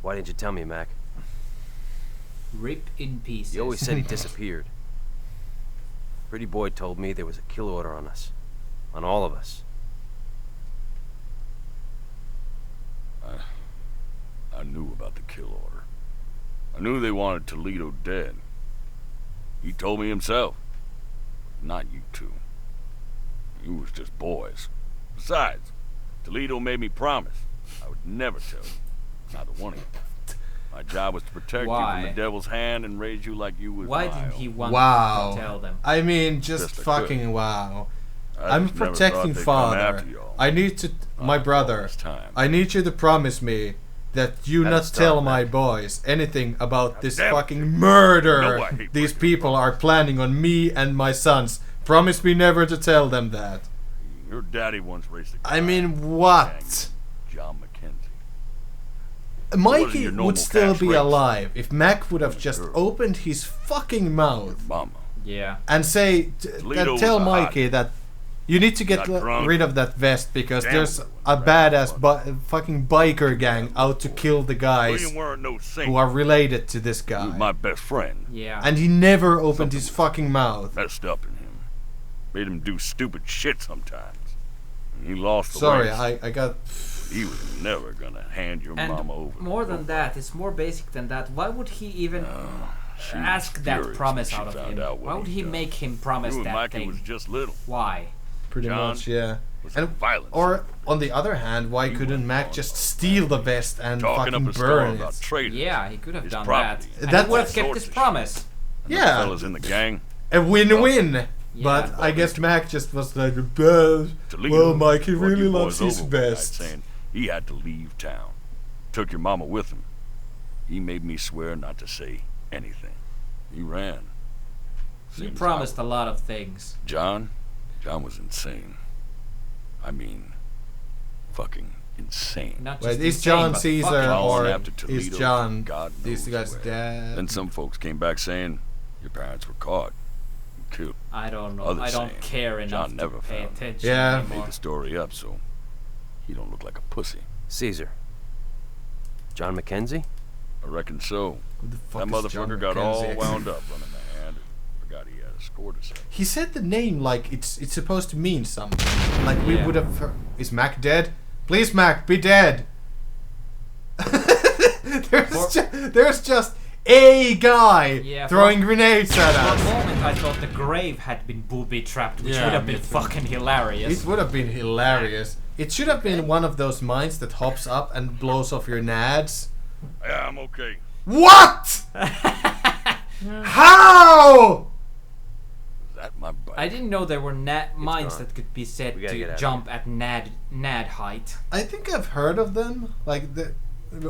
Why didn't you tell me, Mac? Rip in pieces. He always said he disappeared. Pretty boy told me there was a kill order on us. On all of us. I knew about the kill order. I knew they wanted Toledo dead. He told me himself. Not you two. You was just boys. Besides, Toledo made me promise I would never tell you. Neither one of you. My job was to protect you from the devil's hand and raise you like you was Why my didn't he own. want Wow. to tell them? I mean, just fucking wow. I'm a protecting father. I need to, my brother. I need you to promise me that you not tell my boys anything about this fucking murder these people are planning on me and my sons. Promise me never to tell them that. Your daddy once raced a car. I mean, what? John Mackenzie. Mikey would still be alive if Mac would have just opened his fucking mouth Yeah. and say, tell Mikey that you need to get rid of that vest because there's a badass fucking biker gang out to kill the guys who are related to this guy. He was my best friend. Yeah. And he never opened his fucking mouth. Messed up in him. Made him do stupid shit sometimes. And he lost the Sorry, race. I got... He was never gonna hand your mama over. More than that, it's more basic than that. Why would he even ask that promise out of him? Why would he make him promise that Mikey thing? was just little. Why? Pretty much, yeah. And or on the other hand, why couldn't Mac just steal the vest and fucking burn it? Yeah, he could have done that. And that he would have kept his promise. Yeah. Fellas in the gang. A win-win. Yeah, but I guess Mac just was like, well, Mike, he really loves his vest. Saying he had to leave town. Took your mama with him. He made me swear not to say anything. He ran. He promised a lot of things. John was insane. I mean, fucking insane. Wait, is John Caesar or is John these guys' dad? Then some folks came back saying your parents were caught and killed. I don't know. I don't care enough John never to pay found attention anymore. Made the story up so he don't look like a pussy. Caesar. John Mackenzie? I reckon so. Who the fuck That is John motherfucker got Mackenzie? all wound up running the hand. Forgot he had a score to settle. He said the name like it's supposed to mean something. Like we would have. Is Mac dead? Please, Mac, be dead. there's just a guy throwing grenades at us. For a moment, I thought the grave had been booby trapped, which would have been fucking hilarious. It would have been hilarious. It should have been one of those mines that hops up and blows off your nads. Yeah, I'm okay. What? How? That my bike. I didn't know there were mines that could be said to jump at nad height. I think I've heard of them, like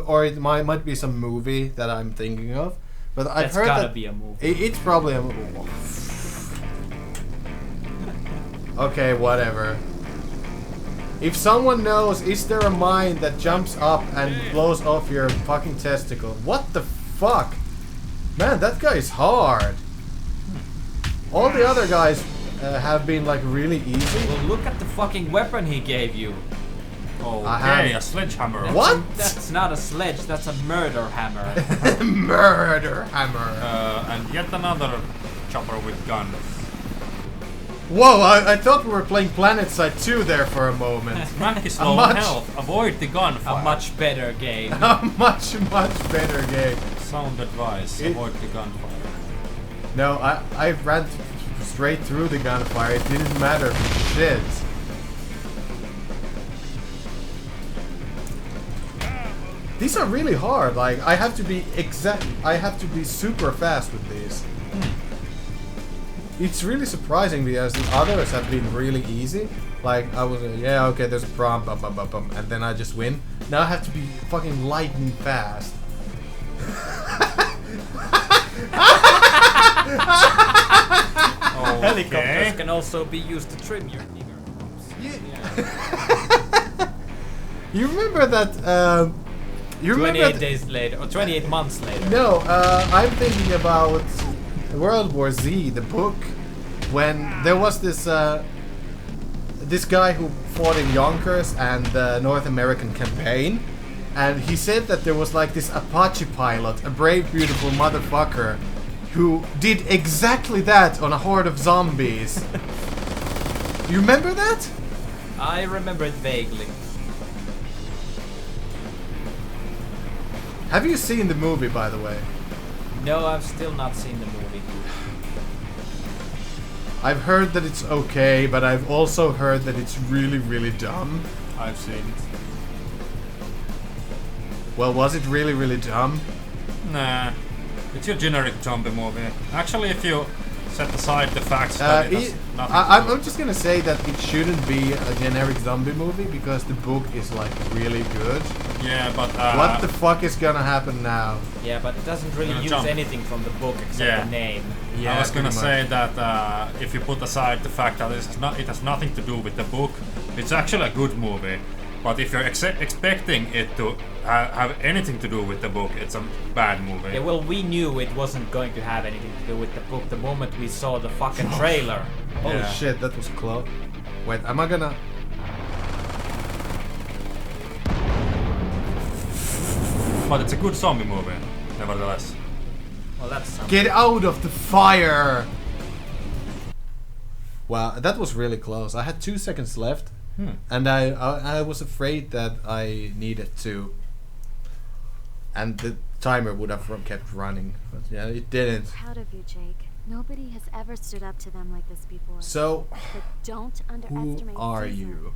or it might be some movie that I'm thinking of, but I've heard gotta that be a movie. It's probably a movie. Okay, whatever. If someone knows, is there a mine that jumps up and blows off your fucking testicle? What the fuck? Man, that guy is hard. All the other guys have been like really easy. Well, look at the fucking weapon he gave you. Okay, a sledgehammer. What? That's not a sledge, that's a murder hammer. Murder hammer. And yet another chopper with guns. Whoa, I thought we were playing PlanetSide 2 there for a moment. Mac is low on health. Avoid the gunfire. A much better game. A much better game. Sound advice. Avoid the gunfire. No, I ran straight through the gunfire. It didn't matter. Shit. These are really hard. Like I have to be super fast with these. It's really surprising because the others have been really easy. Like I was, yeah, okay, there's a prompt, and then I just win. Now I have to be fucking lightning fast. Helicopters can also be used to trim your nigger. You remember that? You 28 days later, or 28 months later. No, I'm thinking about World War Z, the book, when there was this this guy who fought in Yonkers and the North American campaign, and he said that there was like this Apache pilot, a brave, beautiful motherfucker, who did exactly that on a horde of zombies. You remember that? I remember it vaguely. Have you seen the movie, by the way? No, I've still not seen the movie. I've heard that it's okay, but I've also heard that it's really, really dumb. I've seen it. Well, was it really, really dumb? Nah. It's your generic zombie movie. Actually, if you set aside the facts that it has nothing to do. I'm just gonna say that it shouldn't be a generic zombie movie because the book is like really good. Yeah, but What the fuck is gonna happen now? Yeah, but it doesn't really use anything from the book except the name. I was gonna say that if you put aside the fact that it has nothing to do with the book, it's actually a good movie. But if you're expecting it to have anything to do with the book, it's a bad movie. Yeah, well, we knew it wasn't going to have anything to do with the book the moment we saw the fucking trailer. Holy shit, that was close. Wait, am I gonna... But it's a good zombie movie, nevertheless. Well, that's something. Get out of the fire! Wow, that was really close. I had 2 seconds left. And I was afraid that I needed to, and the timer would have kept running, but yeah, it didn't. I'm proud of you, Jake. Nobody has ever stood up to them like this before. So, but don't who underestimate are Caesar. you?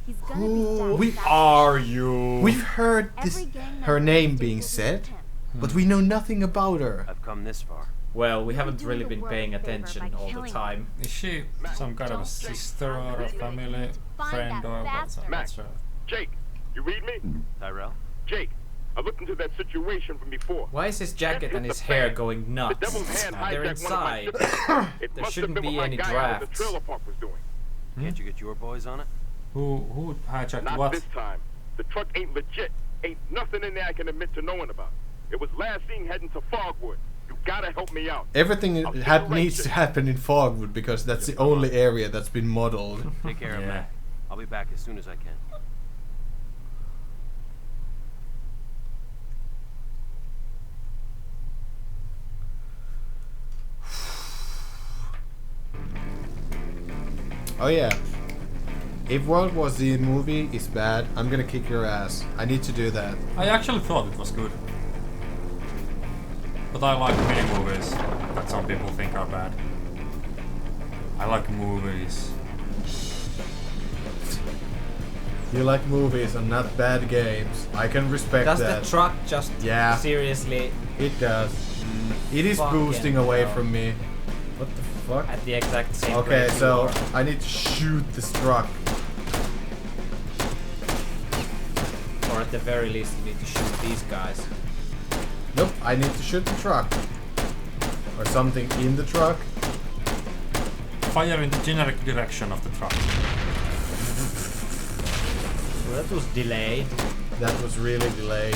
He's gonna be down. We are you? We've heard this, her name being said, but we know nothing about her. I've come this far. Well, we haven't really been paying attention all the time. Is she some kind of a sister or a family friend or what's her? Jake, you read me? Tyrell? Jake, I looked into that situation from before. Why is his jacket and his hair going The nuts? devil's hand They're hijacked one of my inside. ships. It There must shouldn't have been be what any my guy out of the drafts. trailer park was doing. Can't you get your boys on it? Who hijacked Not what? this time. The truck ain't legit. Ain't nothing in there I can admit to knowing about. It was last seen heading to Fogwood. You gotta help me out. Everything needs to happen in Fogwood because that's the only area that's been modeled. Take care of Matt. I'll be back as soon as I can. Oh yeah. If World War Z movie is bad, I'm gonna kick your ass. I need to do that. I actually thought it was good. But I like many movies that some people think are bad. I like movies. You like movies and not bad games. I can respect Does that. the truck just seriously It does. It is Fucking boosting away hell. from me. What the fuck? at the exact same Okay, rate you so are? I need to shoot this truck. Or at the very least you need to shoot these guys. Nope, I need to shoot the truck. Or something in the truck. Fire in the generic direction of the truck. Well, that was delayed. That was really delayed.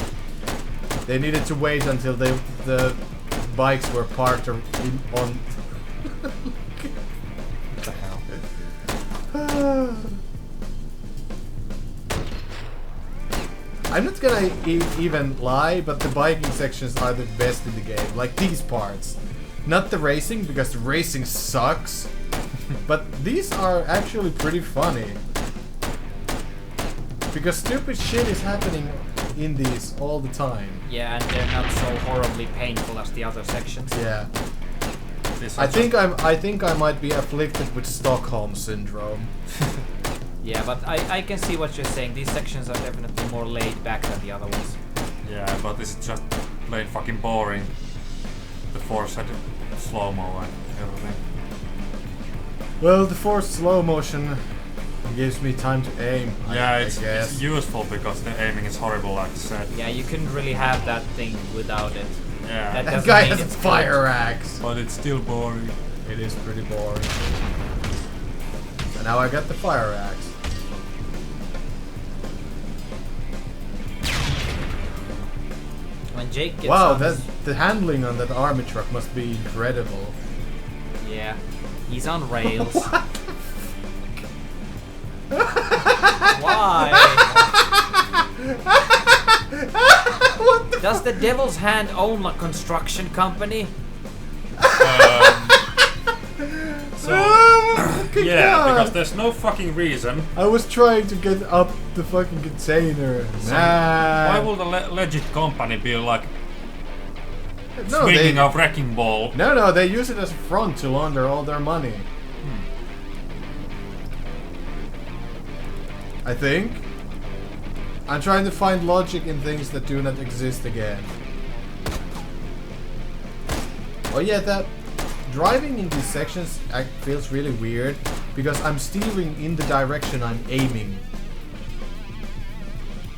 They needed to wait until the bikes were parked on. What the hell? I'm not gonna even lie, but the biking sections are the best in the game. Like these parts. Not the racing, because the racing sucks. But these are actually pretty funny. Because stupid shit is happening in these all the time. Yeah, and they're not so horribly painful as the other sections. Yeah. I think I might be afflicted with Stockholm syndrome. Yeah, but I can see what you're saying. These sections are definitely more laid back than the other ones. Yeah, but this is just plain fucking boring. The force had slow-mo and everything. Well, the forced slow motion gives me time to aim. Yeah, I it's guess. useful because the aiming is horrible, like I said. Yeah, you couldn't really have that thing without it. Yeah. That That doesn't guy mean has a it's fire axe. But it's still boring. It is pretty boring. And now I got the fire axe. When Jake gets Wow, on the handling on that army truck must be incredible. Yeah, he's on rails. Why? What the Does the Devil's Hand own a construction company? Yeah, because there's no fucking reason. I was trying to get up the fucking container. Why will the legit company be like swinging a wrecking ball? No, they use it as a front to launder all their money. I think. I'm trying to find logic in things that do not exist again. Oh yeah, that driving in these sections feels really weird because I'm steering in the direction I'm aiming,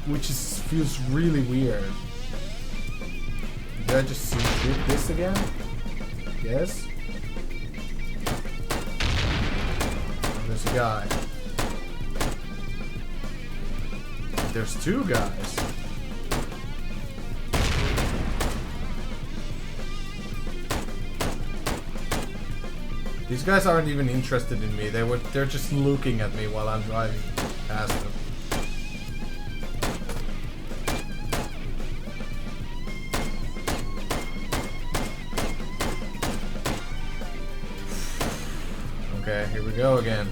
which feels really weird. Did I just shoot this again? Yes. There's a guy. There's two guys. These guys aren't even interested in me. They're just looking at me while I'm driving past them. Okay, here we go again.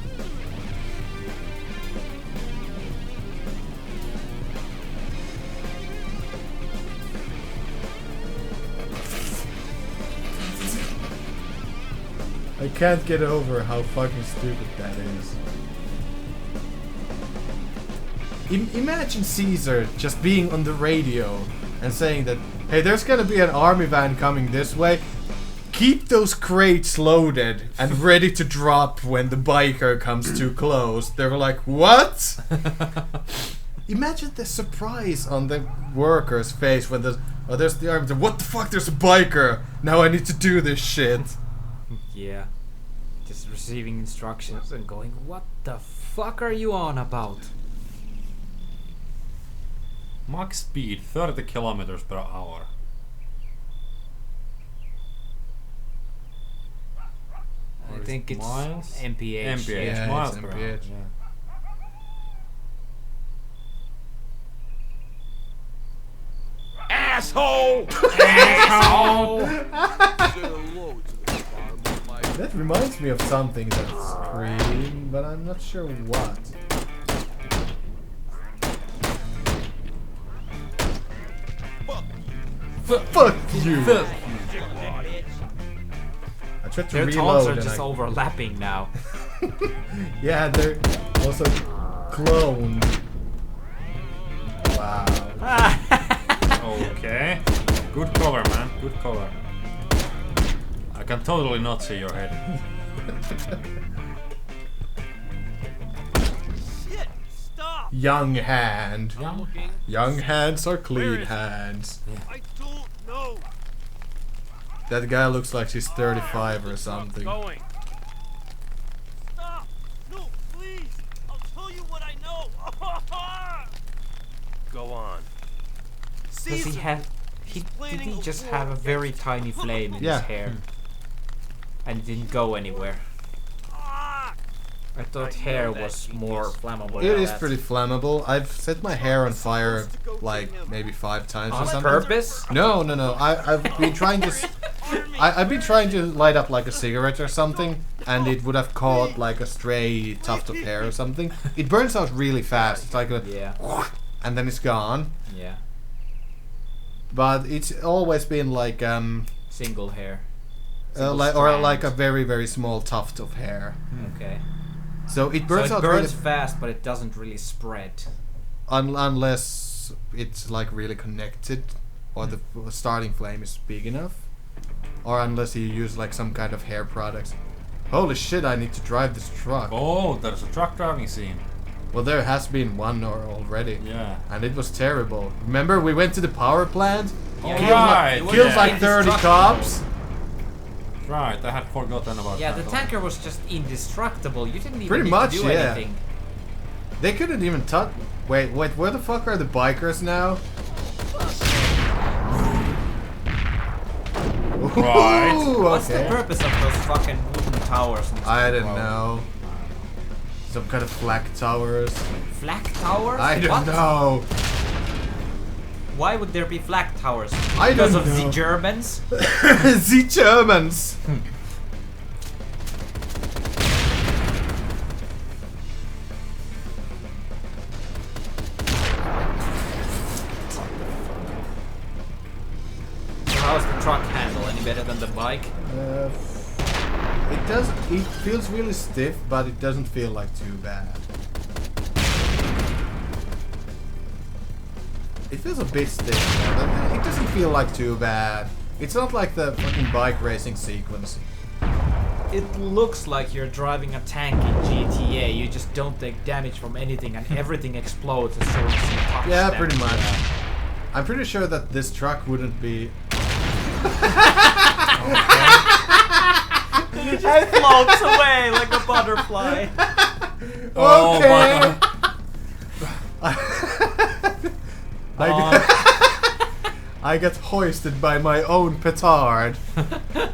I can't get over how fucking stupid that is. Imagine Caesar just being on the radio and saying that, hey, there's gonna be an army van coming this way. Keep those crates loaded and ready to drop when the biker comes too close. They were like, what? Imagine the surprise on the worker's face when there's the army. What the fuck? There's a biker. Now I need to do this shit. Yeah. Just receiving instructions and going, what the fuck are you on about? Max speed 30 kilometers per hour. I think it's miles? MPH. MPH, Yeah, miles it's per MPH. hour. Yeah. Asshole! Asshole! That reminds me of something that's green, but I'm not sure what. Fuck you! I tried to Their reload tones are and just overlapping now. yeah, they're also cloned. Wow. Okay. Good cover, man. Good cover. I can totally not see your head. Shit! Stop! Young hand. Yeah. Young hands are clean hands. I don't know. That guy looks like he's 35 or something. Going. Stop! No, please! I'll tell you what I know. Go on. Does he have... Did he just have a very tiny flame in Yeah. his hair? And it didn't go anywhere. I thought hair was more flammable. It than is that. pretty flammable. I've set my hair on fire like maybe 5 times or On something. purpose? No. I've been trying to. I've been trying to light up like a cigarette or something, and it would have caught like a stray tuft of hair or something. It burns out really fast. It's like a, Yeah. and then it's gone. Yeah. But it's always been like Single hair. like a very very small tuft of hair. Okay. So it burns So it out burns really fast, but it doesn't really spread. unless it's like really connected, or the starting flame is big enough, or unless you use like some kind of hair products. Holy shit! I need to drive this truck. Oh, there's a truck driving scene. Well, there has been one already. Yeah. And it was terrible. Remember, we went to the power plant. Yeah, Killed right. it was Killed yeah. like 30 cops. Right, I had forgotten about Yeah, that. the tanker was just indestructible. You didn't even Pretty need much, to do yeah. anything. They couldn't even touch. Wait, where the fuck are the bikers now? Right. Ooh, What's the okay. purpose of those fucking wooden towers? in this I don't world? know. Some kind of flak towers. Flak towers? I don't What? know. Why would there be flag towers? I Because don't of know. the Germans? The Germans! How's the truck handle? Any better than the bike? It feels really stiff, but it doesn't feel like too bad. It feels a bit stiff, but it doesn't feel like too bad. It's not like the fucking bike racing sequence. It looks like you're driving a tank in GTA. You just don't take damage from anything and everything explodes as soon as you touch Yeah, them. pretty much. I'm pretty sure that this truck wouldn't be... It just floats away like a butterfly. Oh Okay. my god. I got hoisted by my own petard.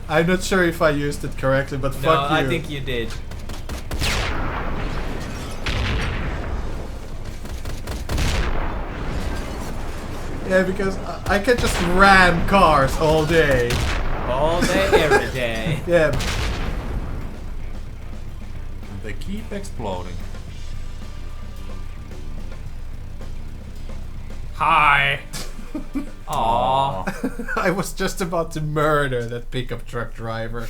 I'm not sure if I used it correctly, but No, fuck you. I think you did. Yeah, because I can just ram cars all day. All day, every day. Yeah. They keep exploding. Hi. Aww. I was just about to murder that pickup truck driver.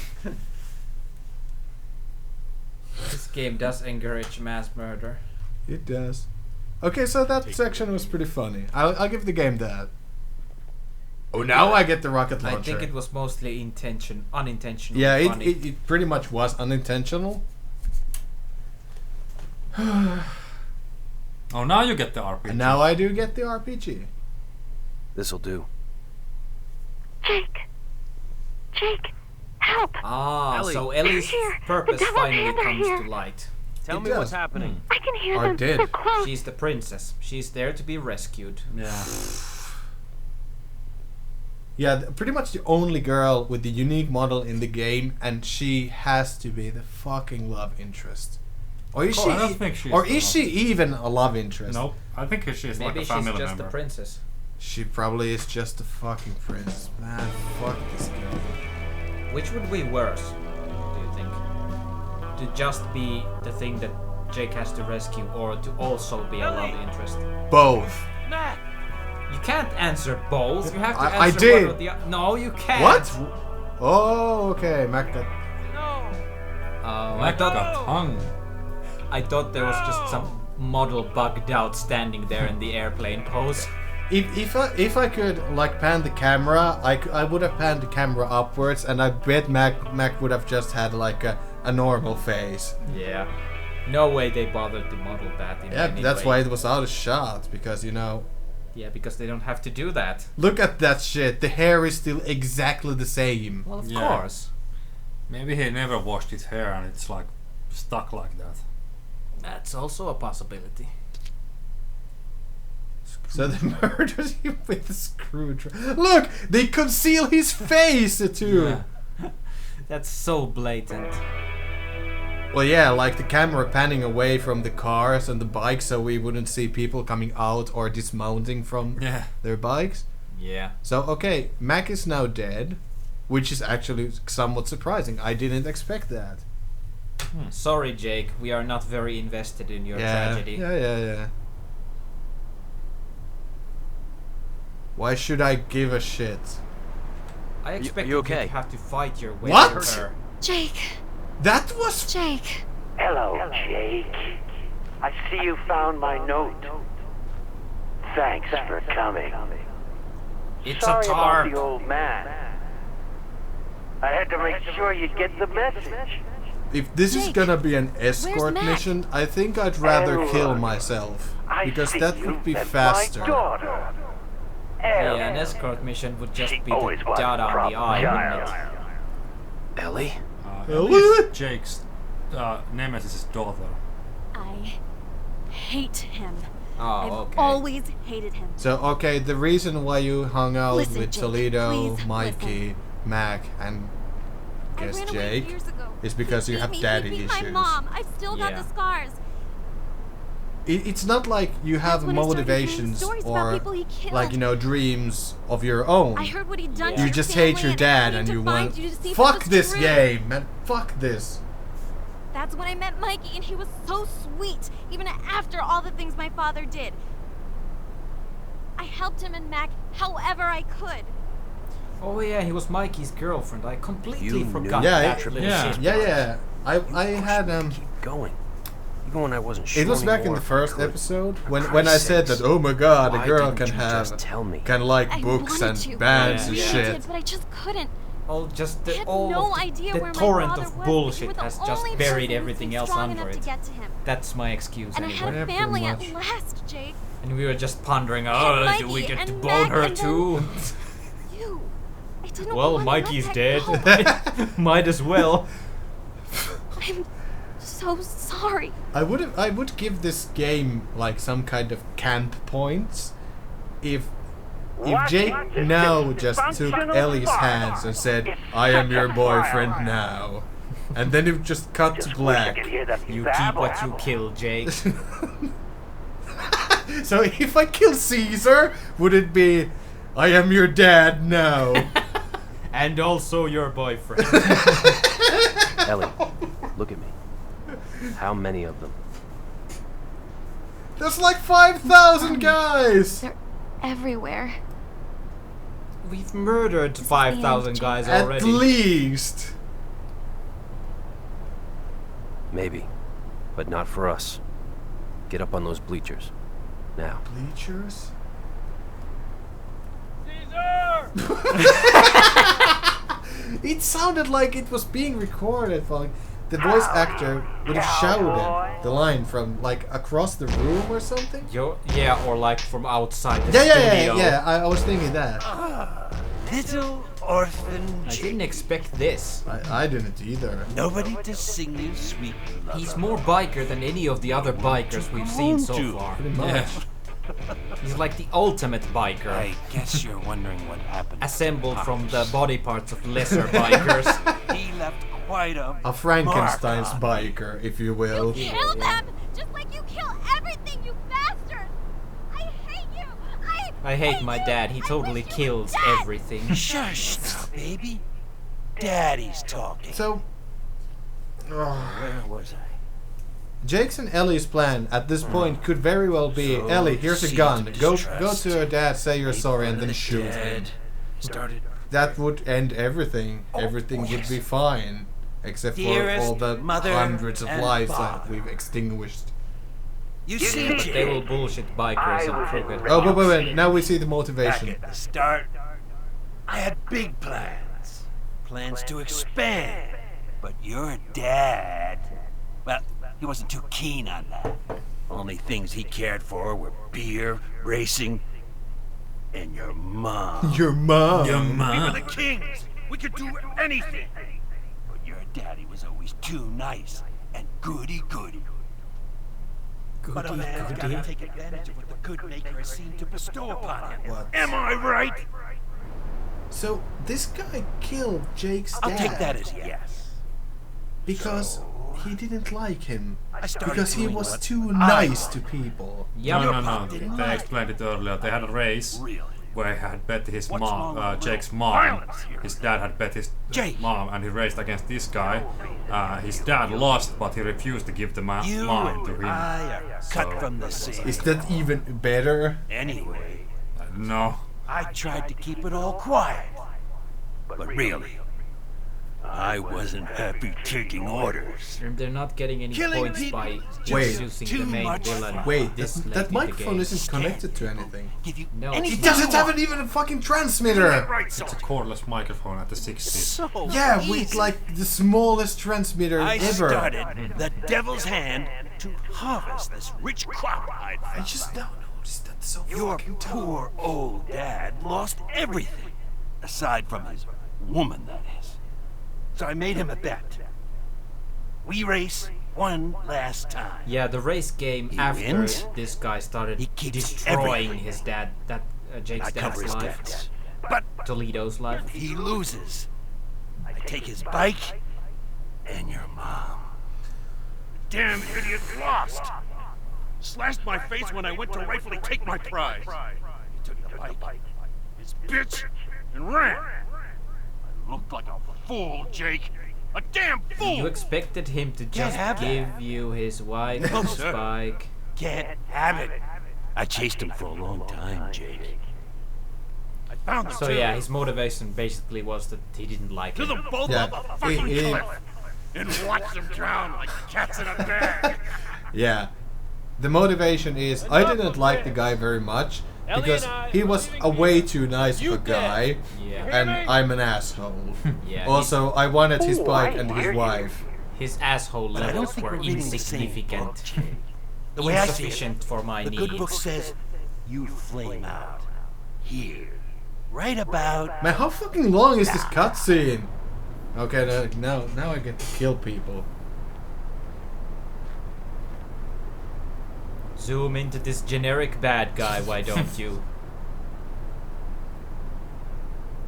This game does encourage mass murder. It does. Okay, so that section was pretty funny. I'll give the game that. Oh, now I get the rocket launcher. I think it was mostly unintentional. Yeah, funny. it pretty much was unintentional. Oh, now you get the RPG. And now I do get the RPG. This'll do. Jake, help! Ah, Ellie. so Ellie's They're here. purpose The devil's finally hands are comes here. to light. Tell It me does. what's happening. I can hear Or them. did. They're close. She's the princess. She's there to be rescued. Yeah. Yeah, pretty much the only girl with the unique model in the game, and she has to be the fucking love interest. Or is I don't think she's Or the is love- she even a love interest? Nope. I think she's like Maybe a she's family just member. the princess. She probably is just a fucking prince. Man, fuck this game. Which would be worse, do you think? To just be the thing that Jake has to rescue, or to also be a love interest? Both. You can't answer both. You have to I answer did. one or the other. No, you can't. What? Oh, okay, Mac got... Oh, Mac got hung. I thought there was just some model bugged out standing there in the airplane pose. If I could like pan the camera, I would have panned the camera upwards, and I bet Mac would have just had like a normal face. Yeah. No way they bothered to model that in Yeah, any that's way. why it was out of shot, because you know. Yeah, because they don't have to do that. Look at that shit. The hair is still exactly the same. Well, of Yeah. course. Maybe he never washed his hair and it's like stuck like that. That's also a possibility. So they murdered him with a screwdriver. Look, they conceal his face too. Yeah. That's so blatant. Well, yeah, like the camera panning away from the cars and the bikes, so we wouldn't see people coming out or dismounting from Yeah. their bikes. Yeah. So okay, Mac is now dead, which is actually somewhat surprising. I didn't expect that. Sorry, Jake. We are not very invested in your tragedy. Yeah. Why should I give a shit? I expected you you okay? to have to fight your way What? through her. Jake, That was Jake. Hello, Jake. I see you found my note. Thanks for coming. It's Sorry a about tarp. the old man. I had to make sure you'd get the message. If this is Jake, gonna be an escort Mac? mission, I think I'd rather Ella. kill myself. I Because see that you would be met faster. My daughter. Yeah, Ella. an escort mission would just She be the always was dot a on the problem eye, wouldn't child. it? Ellie? Ellie is Jake's nemesis' daughter. I hate him. Oh, I've okay. always hated him. So, okay, the reason why you hung out Listen, with Jake, Toledo, please, Mikey, Mac, and I guess ran away Jake years ago. is because He you beat have me, daddy he beat issues. my mom. I've still got Yeah. the scars. it's not like you have That's when I started hearing motivations stories about or people he killed. like, you know, dreams of your own. I heard what he'd done to You your just family hate your and dad I and came you to find want you to see if it fuck was this true. game, man. Fuck this. That's when I met Mikey, and he was so sweet, even after all the things my father did. I helped him and Mac however I could. Oh yeah, he was Mikey's girlfriend. I completely You forgot knew that that. little Yeah. shit. Yeah. I had Keep going. Even when I wasn't sure It was back in anymore the if first I could. episode For when I Christ's said sakes, that, oh my god, a why girl didn't can you have just tell me? can like I books wanted and to. bands Yeah, and I yeah. shit. did, but I just couldn't. All just I the had all no of the, idea the where my torrent father of was. bullshit You were the has just only buried person who everything was else strong under enough it. to get to him. That's my excuse And I anyway. had Yeah, a pretty family much. at last, Jake. And we were just pondering, And oh, do Mikey we get to and bone Mac her and then- too? You. I didn't Well, want Mikey's to dead. let that go. Might as well. I'm so sorry. I would give this game like some kind of camp points if Jake now just took Ellie's hands and said, I am your boyfriend now. And then it just cut to black. You keep what you kill, Jake. So if I kill Caesar, would it be, I am your dad now? And also your boyfriend. Ellie, look at me. How many of them? There's like 5,000 guys! They're everywhere. We've murdered 5,000 guys At already. least. Maybe. But not for us. Get up on those bleachers. Now. Bleachers? It sounded like it was being recorded. Like the voice actor would have shouted the line from like across the room or something. Yeah, or like from outside the studio. Yeah. I was thinking that. Little orphan I Jake. didn't expect this. I didn't either. Nobody to sing you sweet lullaby. He's more biker than any of the other bikers we've seen so far. Pretty much. Yeah. He's like the ultimate biker. I guess you're wondering what happened. Assembled from the body parts of lesser bikers. He left quite A Frankenstein's mark on biker, if you will. Kill them! Just like you kill everything, you bastard! I hate you! I hate my dad. He I totally wish you were kills dead. everything. Shush now, baby. Daddy's talking. So, Where was I? Jake's and Ellie's plan at this point could very well be, So Ellie, here's a seemed gun. to Go distrust. to your dad, say you're sorry, and then The shoot him. dad started. That would end everything. Everything would be fine. Except for Dearest all the mother hundreds of and lives that father. we've extinguished. You see, But they will bullshit bikers and crooked. Oh, wait. Now we see the back motivation. at the start, I had big plans. Plans to expand. But your dad, well, he wasn't too keen on that. Only things he cared for were beer, racing, and your mom. Your mom. Your We were mom. the kings. We could do anything. But your daddy was always too nice and goody-goody. But a man's gotta take advantage of what the good maker has seemed to bestow upon him. What? Am I right? So this guy killed Jake's dad I'll take that as yes. because he didn't like him. I started Because he doing was what too I nice to wanted. people. Yeah, No. They explained it earlier. They had a race Really? where he had bet his What's mom, wrong with Jake's little mom. violence here? His dad had bet his Jake. mom, and he raced against this guy. His dad lost, but he refused to give the You mom to and him. I are cut So- from the same. Is that even better? Anyway, No. I tried to keep it all quiet. But really, I wasn't happy taking orders. they're not getting any Killing points people by just Wait. introducing too the main much villain. fun. Wait, this late in that the microphone game. isn't connected to anything. Give you No, anything It doesn't you have want. even a fucking transmitter. Right, It's a so cordless microphone at the 60s. so Yeah, with easy. like the smallest transmitter I ever. started the devil's hand to harvest this rich crop I'd I found. just now noticed that so Your fucking poor old dad lost everything, aside from his woman, that is. So I made him a bet. We race one last time. Yeah, the race game He after wins. this guy started He keeps destroying everything. his dad, that Jake's I cover dad's his life, debts. But Toledo's life. if he loses, I take his bike and your mom. Damn idiot lost. Slashed my face when I went to rightfully take my prize. He took the bike, his bitch, and ran. I looked like a fool, Jake. A damn fool! You expected him to just give you his wife and his bike. Can't have it. I chased him for a long time, Jake. I found them So yeah, his motivation basically was that he didn't like to it. them both up a fucking cliff and watch them drown like cats in a bag. Yeah. The motivation is I didn't like the guy very much because he was a way too nice of a guy, and I'm an asshole. Yeah, also, I wanted his bike and his wife. His asshole levels were insignificant. The way I see it, insufficient for my the needs. good book says you flame out here, right about. Man, how fucking long is this cutscene? Okay, now I get to kill people. Zoom into this generic bad guy, why don't you?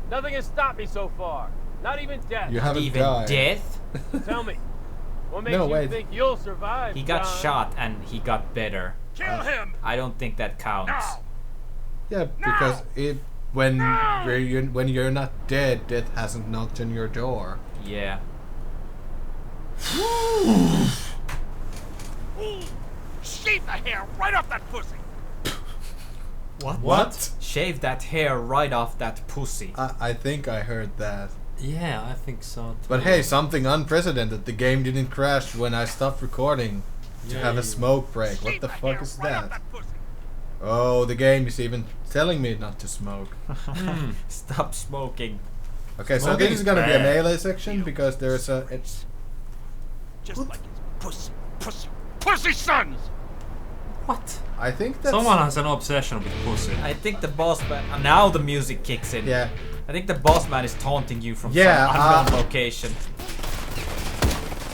Nothing has stopped me so far. Not even death. You haven't Even died. death? Tell me, what makes you think you'll survive? He got John? shot and he got better. Kill him! I don't think that counts. Yeah, because when you're not dead, death hasn't knocked on your door. Yeah. Shave the hair right off that pussy! What? Shave that hair right off that pussy. I think I heard that. Yeah, I think so too. But hey, something unprecedented. The game didn't crash when I stopped recording to have a smoke break. What the fuck is that? Oh, the game is even telling me not to smoke. Stop smoking. Okay, so Smoking this is is gonna be a bad. melee section because there's a... Just like his pussy sons! What? I think that's... Someone has an obsession with pussy. I think the boss man... Now the music kicks in. Yeah. I think the boss man is taunting you from Yeah, some unknown location.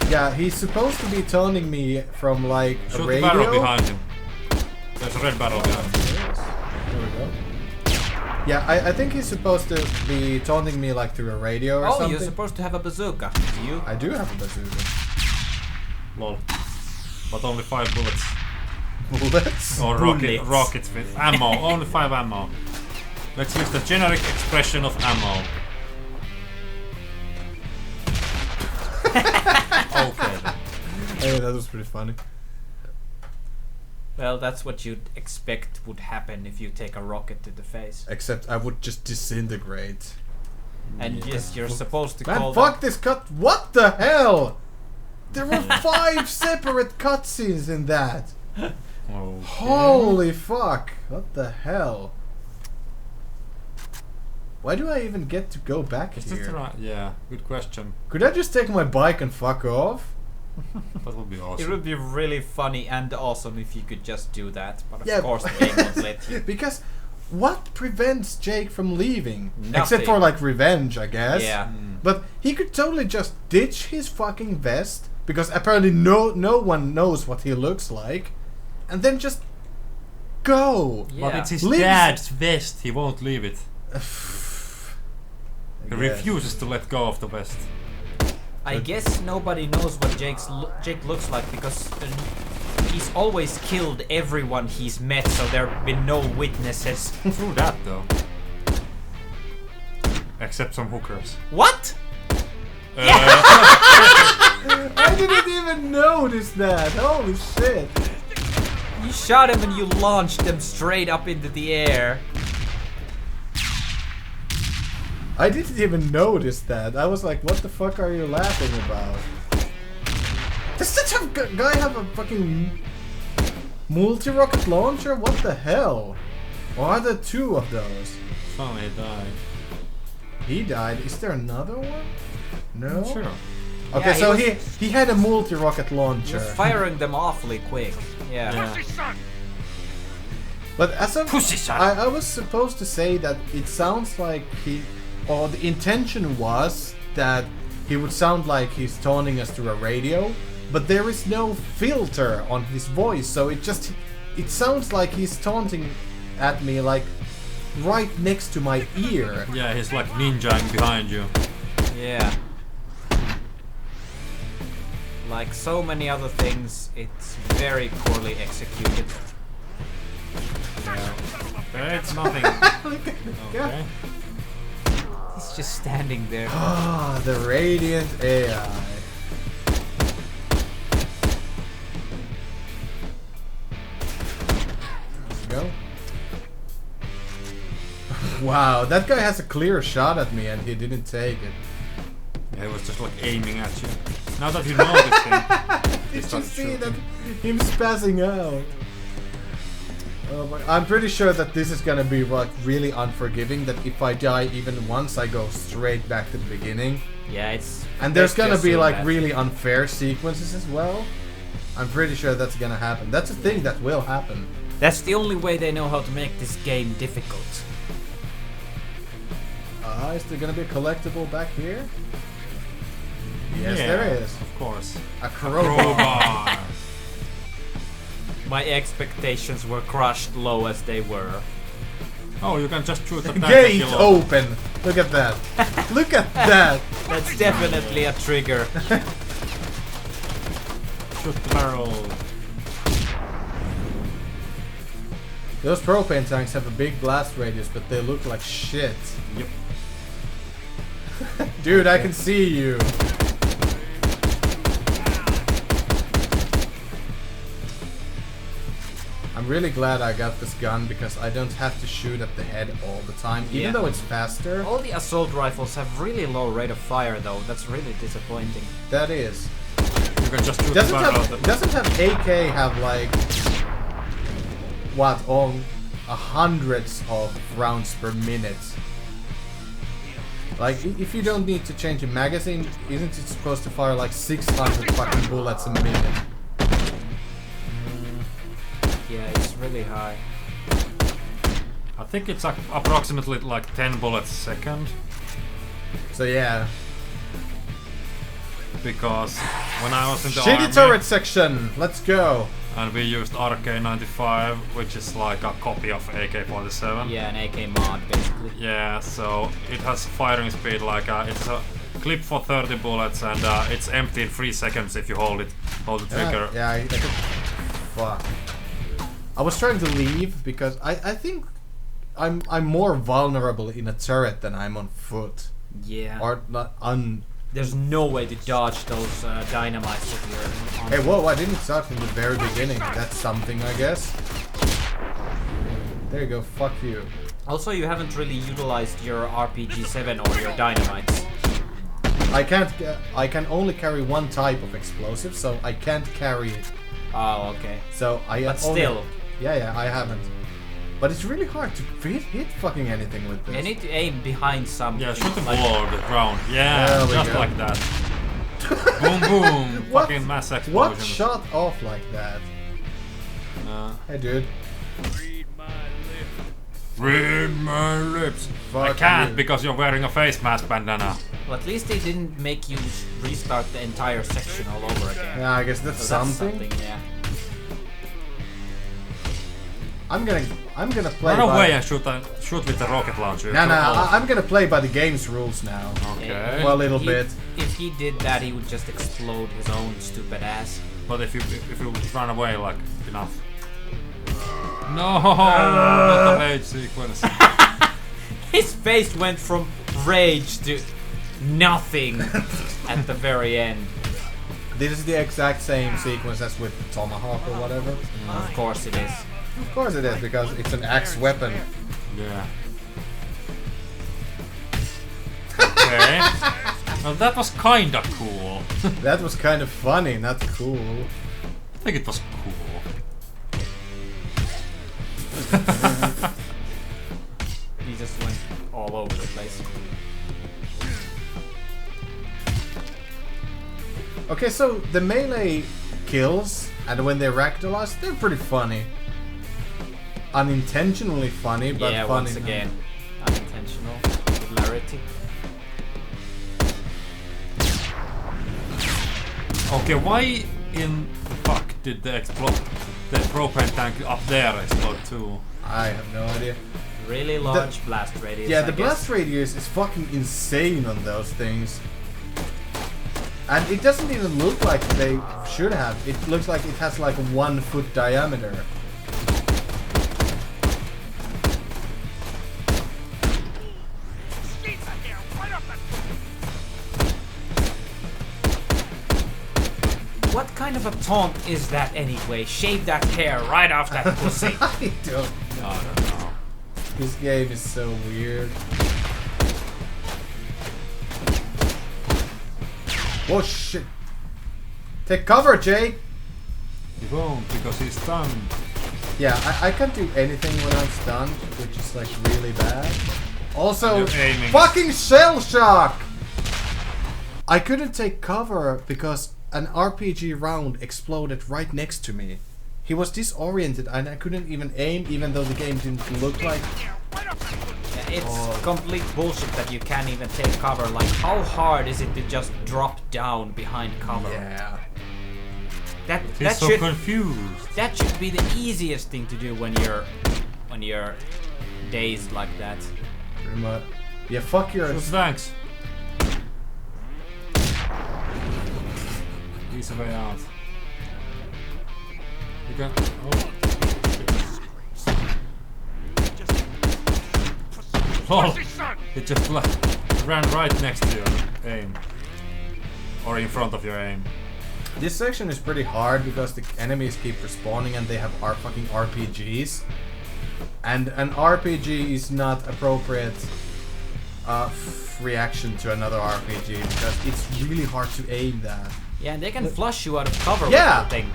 Yeah, he's supposed to be taunting me from like a Shoot the radio. barrel behind him. There's a red barrel behind him. There we go. Yeah, I think he's supposed to be taunting me like through a radio or Oh, something. you're supposed to have a bazooka. Do you? I do have a bazooka. Lol. But only 5 bullets. Bullets? Or Bullets. rockets with ammo. Only 5 ammo. Let's use the generic expression of ammo. Okay then. Hey, that was pretty funny. Well, that's what you'd expect would happen if you take a rocket to the face. Except I would just disintegrate. And yes, you're supposed to Man, call fuck this cut. What the hell? There were 5 separate cutscenes in that. Okay. Holy fuck. What the hell? Why do I even get to go back Is this the here? right? Yeah, good question. Could I just take my bike and fuck off? That would be It awesome. would be really funny and awesome if you could just do that, but of Yeah, course the game won't let you. Because what prevents Jake from leaving? Nothing. Except for like revenge, I guess. Yeah. But he could totally just ditch his fucking vest because apparently no one knows what he looks like, and then just go. Yeah. But it's his Leaves- dad's vest. He won't leave it. He I guess. refuses to let go of the vest. I guess nobody knows what Jake looks like because he's always killed everyone he's met, so there have been no witnesses. True that though. Except some hookers. What? I didn't even notice that. Holy shit. You shot him and you launched him straight up into the air. I didn't even notice that. I was like, what the fuck are you laughing about? Does such a guy have a fucking multi-rocket launcher? What the hell? Or are there 2 of those? Finally died. He died. Is there another one? No? Sure. Okay, Yeah, so he he had a multi-rocket He launcher. was firing them awfully quick. Yeah. But as a, Pussy son. I was supposed to say that it sounds like or the intention was that he would sound like he's taunting us through a radio, but there is no filter on his voice, so it sounds like he's taunting at me like right next to my ear. Yeah, he's like ninjaing behind you. Yeah. Like so many other things, it's very poorly executed. It's nothing. Okay. He's just standing there. Ah, the radiant AI. Go. Wow, that guy has a clear shot at me and he didn't take it. Yeah, he was just like aiming at you. Now that you know this thing, did you see that? Him spazzing out. Oh my, I'm pretty sure that this is gonna be like really unforgiving. That if I die even once, I go straight back to the beginning. Yeah, it's. And there's gonna be like really unfair sequences as well. I'm pretty sure that's gonna happen. That's a thing that will happen. That's the only way they know how to make this game difficult. Is there gonna be a collectible back here? Yes, yeah, there is. Of course. A crowbar. My expectations were crushed low as they were. Oh, you can just shoot the gate open. Look at that. Look at that. That's definitely a trigger. Shoot the barrel. Those propane tanks have a big blast radius, but they look like shit. Yep. Dude, I can see you. I'm really glad I got this gun because I don't have to shoot at the head all the time, even though it's faster. All the assault rifles have really low rate of fire though, that's really disappointing. That is. You can just shoot the barrel. Doesn't have AK have like what, on hundreds of rounds per minute? Like, if you don't need to change a magazine, isn't it supposed to fire like 600 fucking bullets a minute? Yeah, it's really high. I think it's approximately like 10 bullets a second. So yeah. Because when I was in the Shitty army, turret section, let's go. And we used RK95, which is like a copy of AK-47. Yeah, an AK mod basically. Yeah, so it has firing speed like it's a clip for 30 bullets and it's empty in 3 seconds if you hold the trigger. Yeah, I could, fuck. I was trying to leave because I think I'm more vulnerable in a turret than I'm on foot. Yeah. Or not There's no way to dodge those dynamites if you're on Hey, whoa, I didn't start from the very beginning. That's something, I guess. There you go, fuck you. Also, you haven't really utilized your RPG-7 or your dynamites. I can only carry one type of explosive, so I can't carry it. Oh, okay. So I But still. Yeah, I haven't. But it's really hard to hit fucking anything with this. You need to aim behind something. Yeah, shoot the like ball or the ground. Yeah, just like that. Boom, boom. Fucking mass explosion. What shot off like that? Hey, dude. Read my lips. Fuck I can't you. because you're wearing a face mask bandana. Well, at least they didn't make you restart the entire section all over again. Yeah, I guess that's So something. Yeah. I'm gonna play. Run away and shoot with the rocket launcher. No, I'm gonna play by the game's rules now. Okay. Well, a little bit. If he did that, he would just explode his own stupid ass. But if you run away like enough. No, not the rage sequence. His face went from rage to nothing at the very end. This is the exact same sequence as with the Tomahawk or whatever. Of course it is. Of course it is, because it's an axe weapon. Yeah. Okay. Well, that was kinda cool. That was kind of funny, not cool. I think it was cool. He just went all over the place. Okay, so the melee kills, and when they're ragdollized, they're pretty funny. Unintentionally funny, but yeah, funny. once again, unintentional hilarity. Okay, why in fuck did the propane tank up there explode too? I have no idea. Really large blast radius. Yeah, I the guess. blast radius is fucking insane on those things. And it doesn't even look like they should have. It looks like it has like 1 foot diameter. What kind of a taunt is that anyway? Shave that hair right off that pussy. I don't know. This game is so weird. Oh shit! Take cover, Jake! He won't because he's stunned. Yeah, I can't do anything when I'm stunned, which is like really bad. Also, fucking shell shock! I couldn't take cover because an RPG round exploded right next to me. He was disoriented and I couldn't even aim, even though the game didn't look like... It's complete bullshit that you can't even take cover. Like, how hard is it to just drop down behind cover? Yeah. He's so confused. That should be the easiest thing to do when you're dazed like that. Pretty much. Yeah, fuck your... So thanks. He's a way out. You can... Oh. Oh, it just ran right next to your aim. Or in front of your aim. This section is pretty hard because the enemies keep respawning and they have fucking RPGs. And an RPG is not appropriate reaction to another RPG because it's really hard to aim that. Yeah, and they can flush you out of cover yeah. with that thing.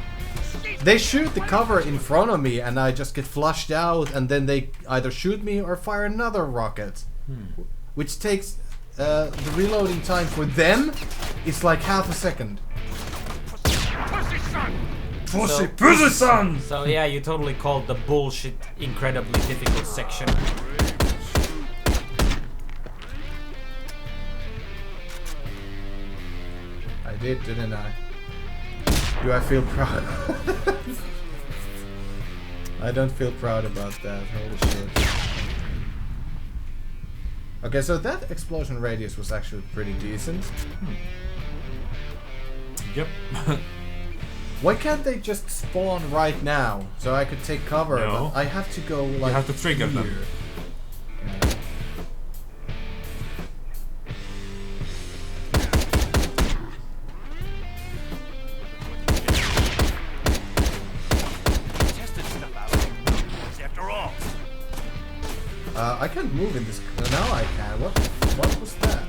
They shoot the cover in front of me and I just get flushed out and then they either shoot me or fire another rocket. Which takes the reloading time for them is like half a second. Pussy son! So yeah, you totally called the bullshit incredibly difficult section. I did, didn't I? Do I feel proud? I don't feel proud about that. Holy shit. Okay, so that explosion radius was actually pretty decent. Yep. Why can't they just spawn right now? So I could take cover, no. But I have to go like you have to trigger here. them. Yeah. I can't move in this. Now I can. What was that?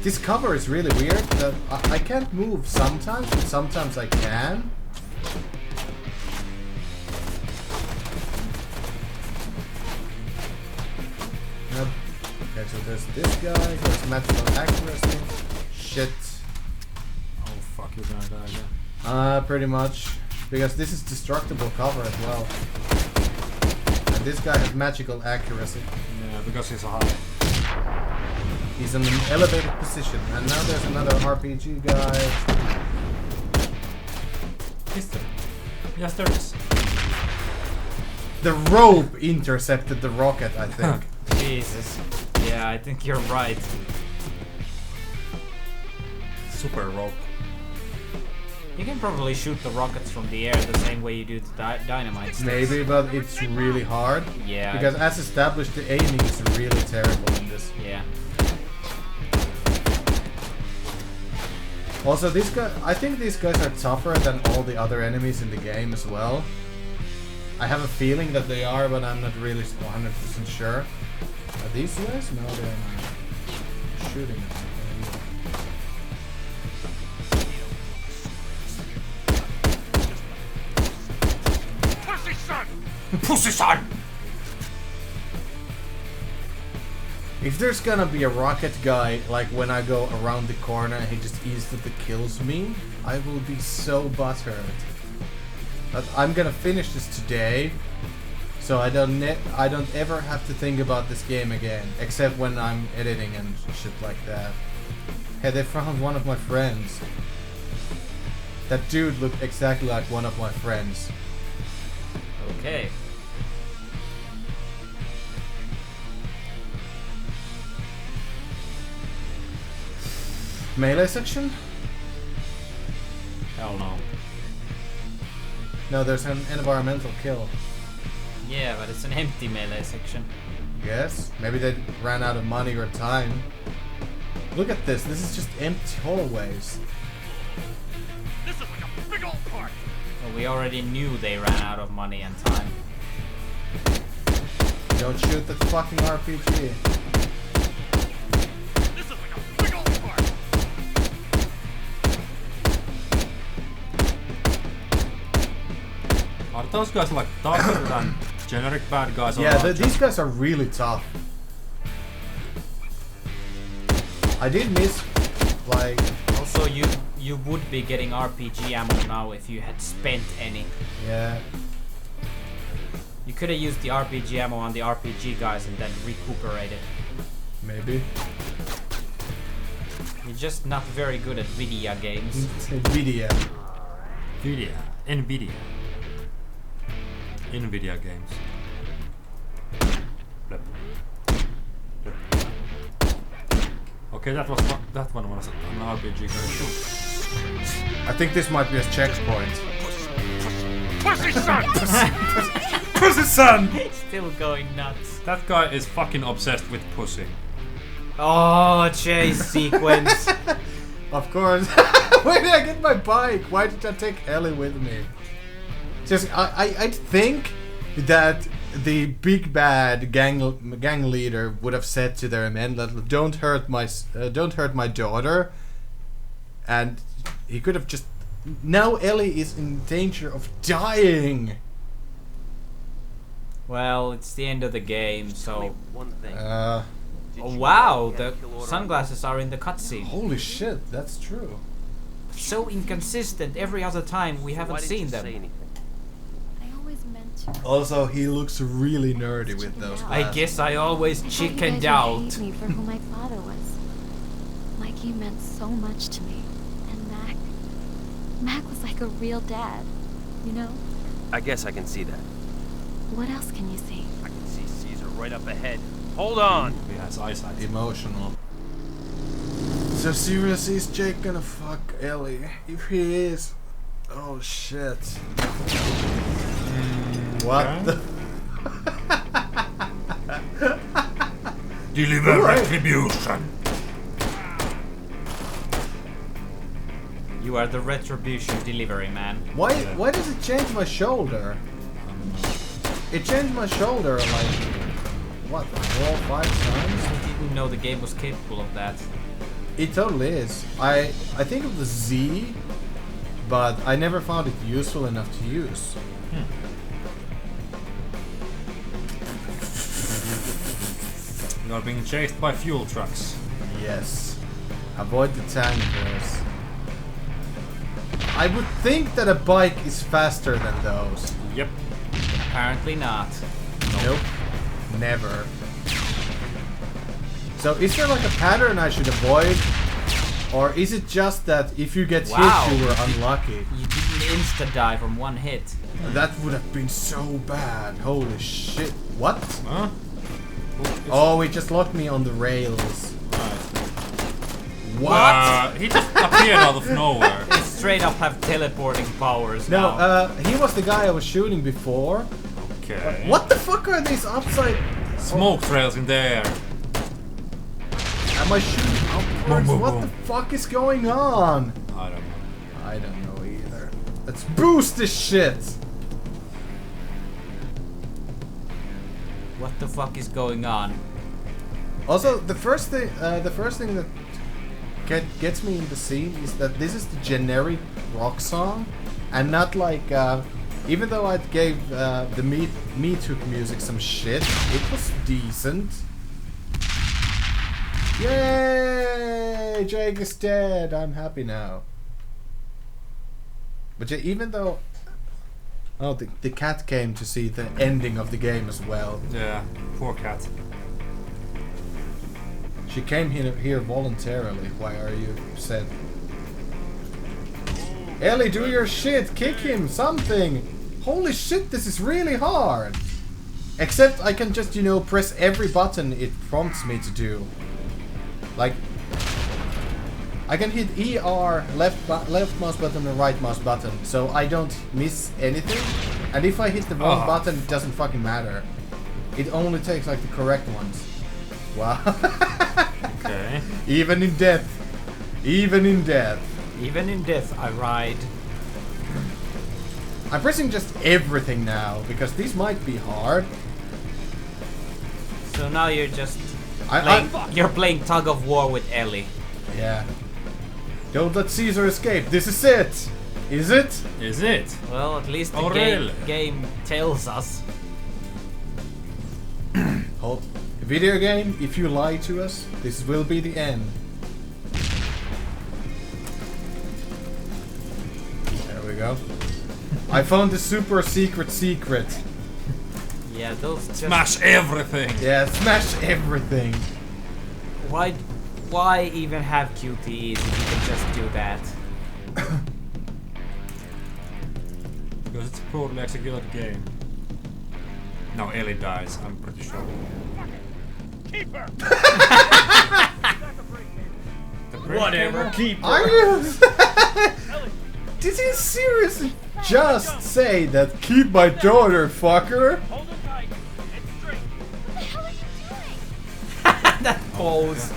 This cover is really weird. That I can't move sometimes, but sometimes I can. Nope. Okay, so there's this guy. There's magical accuracy. Shit. Oh fuck, you're gonna die again. Pretty much. Because this is destructible cover as well. And this guy has magical accuracy. Yeah, because he's a high. He's in an elevated position. And now there's another RPG guy. Is there? Yes, there is. The rope intercepted the rocket, I think. Jesus. Yeah, I think you're right. Super rope. You can probably shoot the rockets from the air the same way you do the dynamite sticks. Maybe, but it's really hard. Yeah. Because as established, the aiming is really terrible in this. Yeah. Also, these guys, I think these guys are tougher than all the other enemies in the game as well. I have a feeling that they are, but I'm not really 100% sure. Are these guys? No, they're not. Shooting at me. Pussy son! If there's gonna be a rocket guy, like when I go around the corner and he just instantly kills me, I will be so butthurt. But I'm gonna finish this today, so I don't ever have to think about this game again, except when I'm editing and shit like that. Hey, they found one of my friends. That dude looked exactly like one of my friends. Okay. Melee section? Hell no. No, there's an environmental kill. Yeah, but it's an empty melee section. Yes, maybe they ran out of money or time. Look at this. This is just empty hallways. This is like a big old party. Well, we already knew they ran out of money and time. Don't shoot that fucking RPG. This is like a big old party. Are those guys like tougher than generic bad guys? Yeah, these guys are really tough. I did miss, like... Also, you would be getting RPG ammo now if you had spent any. Yeah. You could have used the RPG ammo on the RPG guys and then recuperated. Maybe. You're just not very good at video games. Nvidia. Nvidia games. Blep. Blep. Okay, that one was an RPG game. I think this might be a checkpoint. Pussy son! Pussy son! Still going nuts. That guy is fucking obsessed with pussy. Oh, chase sequence. Of course. Where did I get my bike? Why did I take Ellie with me? Just I think that the big bad gang leader would have said to their men that don't hurt my daughter, and he could have just. Now Ellie is in danger of dying. Well, it's the end of the game, so. One thing. Oh, wow, the sunglasses are in the cutscene. Holy shit, that's true. So inconsistent. Every other time we haven't seen them. I always meant to. Also, he looks really nerdy with those glasses. I guess I always chickened out. Hate me for who my father was. Mikey meant so much to me, and Mac was like a real dad, you know? I guess I can see that. What else can you see? I can see Caesar right up ahead. Hold on! He has eyesight. Emotional. So seriously, is Jake gonna fuck Ellie? If he is, oh shit. What the? Deliver retribution. You are the Retribution delivery man. Why does it change my shoulder? It changed my shoulder like what, 4 or 5 times? I didn't know the game was capable of that. It totally is. I think of the Z, but I never found it useful enough to use. You are being chased by fuel trucks. Yes. Avoid the tankers. I would think that a bike is faster than those. Yep. Apparently not. Nope. Never. So is there like a pattern I should avoid? Or is it just that if you get hit you were unlucky? You didn't insta-die from one hit. That would have been so bad. Holy shit. What? Huh? Oh, it just locked me on the rails. What? He just appeared out of nowhere. They straight up have teleporting powers No, now. he was the guy I was shooting before. Okay. What the fuck are these upside... Smoke trails in there. Am I shooting upwards? Boom, boom, What boom. the fuck is going on? I don't know. I don't know either. Let's boost this shit! What the fuck is going on? Also, the first thing that gets me in the scene is that this is the generic rock song, and not like even though I gave the Me Took music some shit, it was decent. Yay! Jake is dead. I'm happy now. But yeah, even though the cat came to see the ending of the game as well. Yeah, poor cat. She came here voluntarily. Why are you upset? Ellie, do your shit! Kick him! Something! Holy shit, this is really hard! Except I can just, you know, press every button it prompts me to do. Like... I can hit ER, left mouse button and right mouse button, so I don't miss anything. And if I hit the wrong button, it doesn't fucking matter. It only takes like the correct ones. Wow. Okay. Even in death. Even in death. Even in death, I ride. I'm pressing just everything now, because these might be hard. So now you're just you're playing tug of war with Ellie. Yeah. Don't let Caesar escape. This is it. Is it? Is it? Well, at least the really? game tells us. Hold. Video game, if you lie to us, this will be the end. There we go. I found the super secret. Yeah, those just... Smash everything! Yeah, smash everything. Why even have QTEs if you can just do that? Because it's a poorly executed game. No, Ellie dies, I'm pretty sure. Keep her! Whatever, keep her! Are you? Did you seriously just say that? Keep my daughter, fucker? Hold her tight and straight. What the hell are you doing? That pose.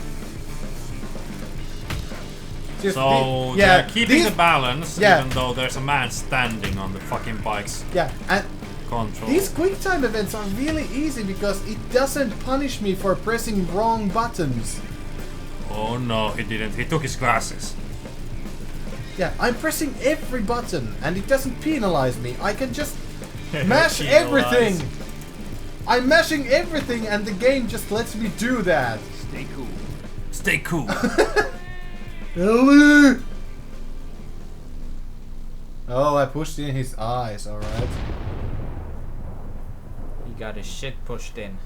Just So, yeah, they're keeping the balance, yeah. even though there's a man standing on the fucking bike's Yeah, and control. these quick time events are really easy because it doesn't punish me for pressing wrong buttons. Oh no, he didn't. He took his glasses. Yeah, I'm pressing every button and it doesn't penalize me. I can just mash everything. I'm mashing everything and the game just lets me do that. Stay cool. Stay cool. Ellie! Oh, I pushed in his eyes, alright. He got his shit pushed in.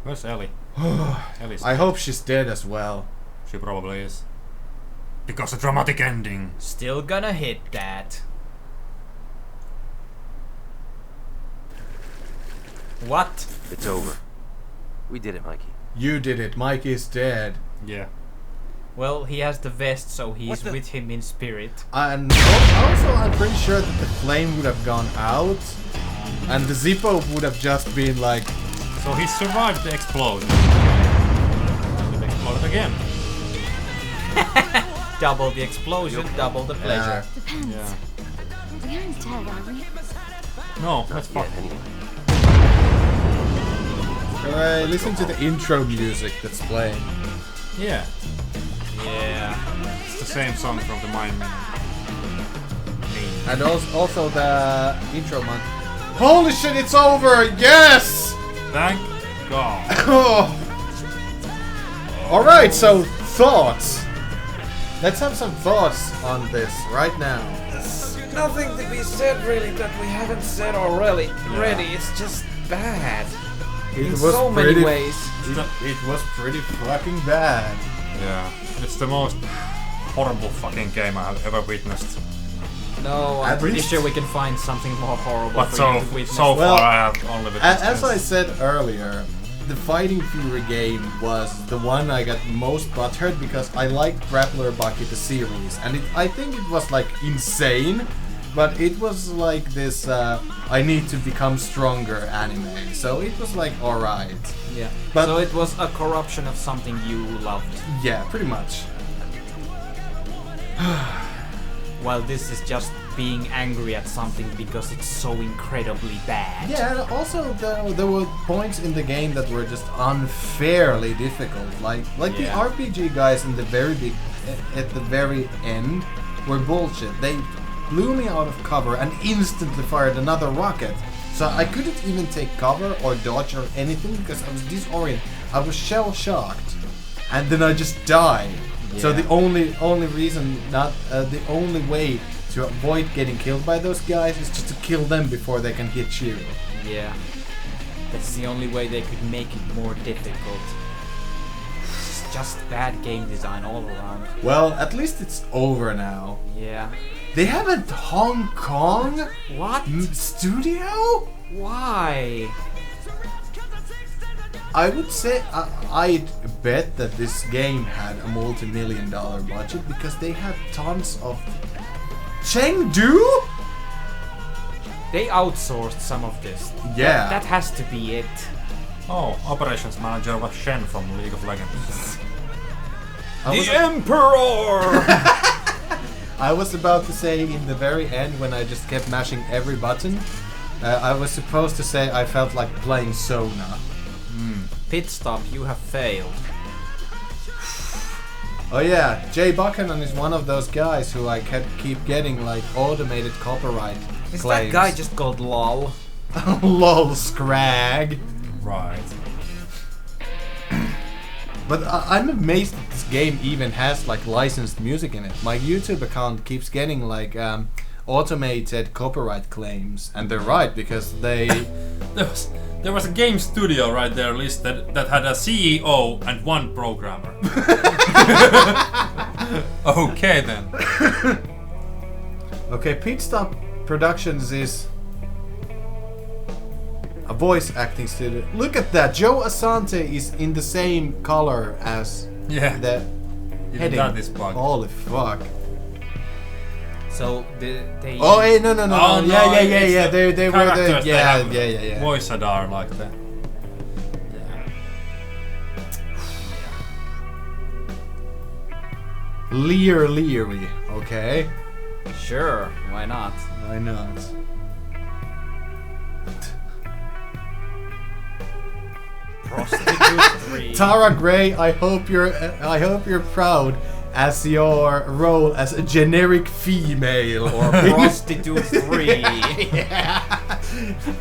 Where's Ellie? Ellie's I hope she's dead as well. She probably is. Because a dramatic ending. Still gonna hit that. What? It's over. We did it, Mikey. You did it. Mikey's dead. Yeah. Well, he has the vest, so he's with him in spirit. And also, I'm pretty sure that the flame would have gone out, and the Zippo would have just been like... So he survived the explosion. And it exploded again. Double the explosion, double the pleasure. Depends. Yeah. We aren't dead, are we? No, that's Yeah, fuck. anyway. Alright, listen to the intro music that's playing. Yeah. Yeah. It's the same song from the Mine Man. And also the intro man. Holy shit, it's over! Yes! Thank God. Alright, so thoughts. Let's have some thoughts on this right now. There's nothing to be said really that we haven't said already. It's just bad. In so many ways. It was pretty fucking bad. Yeah. It's the most horrible fucking game I have ever witnessed. No, I'm pretty sure we can find something more horrible But for so, you to witness. so Well, far I have only witnessed As I this. said earlier, the Fighting Fury game was the one I got most butthurt because I liked Grappler Bucket the series, and I think it was like insane, but it was like this I need to become stronger anime, so it was like alright. Yeah. But- So it was a corruption of something you loved. Yeah, pretty much. While this is just being angry at something because it's so incredibly bad. Yeah, and also there were points in the game that were just unfairly difficult. Like the Yeah. RPG guys in the at the very end were bullshit. They blew me out of cover and instantly fired another rocket. So I couldn't even take cover or dodge or anything because I was disoriented. I was shell shocked, and then I just died. So Yeah. the only reason, the only way to avoid getting killed by those guys is just to kill them before they can hit you. Yeah. That's the only way they could make it more difficult. It's just bad game design all around. Well, at least it's over now. Yeah. They have a Hong Kong What? studio? Why? I would say I'd bet that this game had a multi-million-dollar budget because they had tons of Chengdu. They outsourced some of this. Yeah, that has to be it. Oh, operations manager was Shen from League of Legends. The Emperor! I was about to say in the very end when I just kept mashing every button, I was supposed to say I felt like playing Sona. Pit stop, you have failed. Oh yeah, Jay Buchanan is one of those guys who I keep getting like automated copyright Is claims. that guy just called LOL? LOL Scrag. Right. But I'm amazed that this game even has like licensed music in it. My YouTube account keeps getting like automated copyright claims, and they're right because they. There was a game studio right there listed that had a CEO and one programmer. Okay then. Okay, Pit Stop Productions is a voice acting studio. Look at that, Joe Asante is in the same color as the heading. That is bugged. Holy fuck. So they. Oh, hey, no. Oh, no, Yeah. They were the. Characters, Yeah. Voice Adar like that. Leary, okay? Sure, why not? Why not? Prostitute 3. Tara Gray, I hope you're proud as your role as a generic female Or Prostitute 3. Yeah.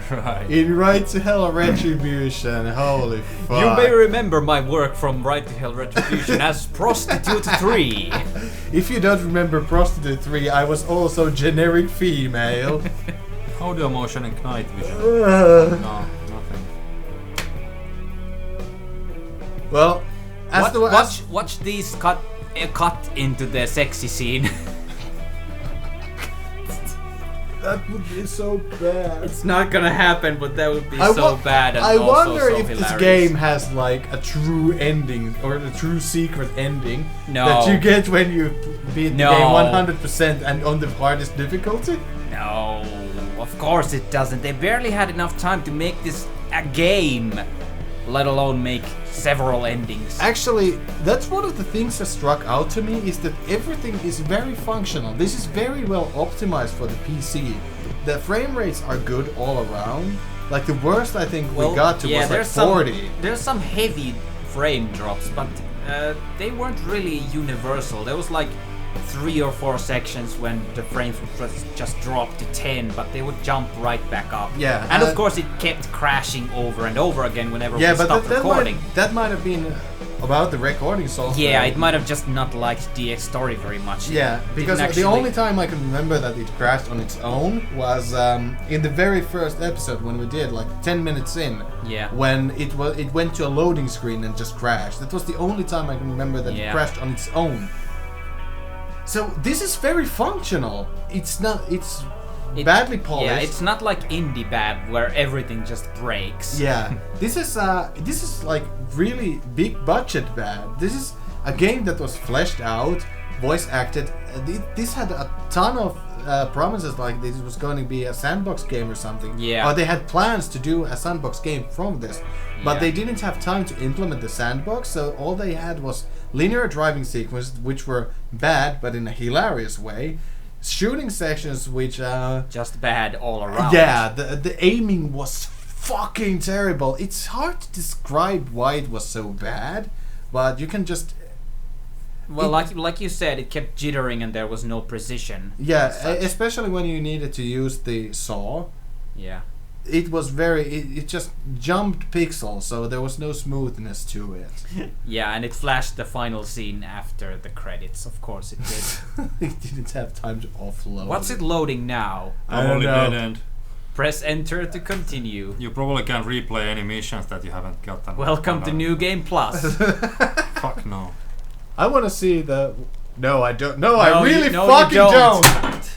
Right. In Right to Hell Retribution, holy fuck. You may remember my work from Right to Hell Retribution as Prostitute 3. If you don't remember Prostitute 3, I was also generic female. Audio motion and night vision. No, nothing. Well, as watch these cut into the sexy scene. that would be so bad. It's not gonna happen, but that would be so bad and I also wonder so if hilarious. this game has like a true ending or a true secret ending No. that you get when you beat the No. game 100% and on the hardest difficulty. No, of course it doesn't. They barely had enough time to make this a game, let alone make several endings. Actually, that's one of the things that struck out to me is that everything is very functional. This is very well optimized for the PC. The frame rates are good all around. Like the worst I think we got to was like 40. There's some heavy frame drops, but they weren't really universal. There was like 3 or 4 sections when the frames would just drop to 10, but they would jump right back up. Yeah, and of course it kept crashing over and over again whenever we but stopped recording. that might have been about the recording software. Yeah, it might have just not liked the story very much. Yeah, because the only time I can remember that it crashed on its own was in the very first episode when we did like 10 minutes in. Yeah. When it went to a loading screen and just crashed. That was the only time I can remember that it crashed on its own. So this is very functional. It's badly polished. Yeah, it's not like indie bad where everything just breaks. Yeah, this is like really big budget bad. This is a game that was fleshed out, voice acted. This had a ton of promises, like this was going to be a sandbox game or something. Yeah. Or they had plans to do a sandbox game from this, but they didn't have time to implement the sandbox. So all they had was linear driving sequences, which were bad but in a hilarious way. Shooting sections which just bad all around. Yeah, the aiming was fucking terrible. It's hard to describe why it was so bad, but you can just like you said, it kept jittering and there was no precision. Yeah, especially when you needed to use the saw. Yeah. It was it just jumped pixels, so there was no smoothness to it. Yeah, and it flashed the final scene after the credits, of course it did. It didn't have time to offload. What's it loading now? I don't know. Dead end. Press enter to continue. You probably can replay any missions that you haven't gotten. Welcome to New Game Plus. Fuck no. I want to see the... No, I don't. No, I really no, fucking you don't.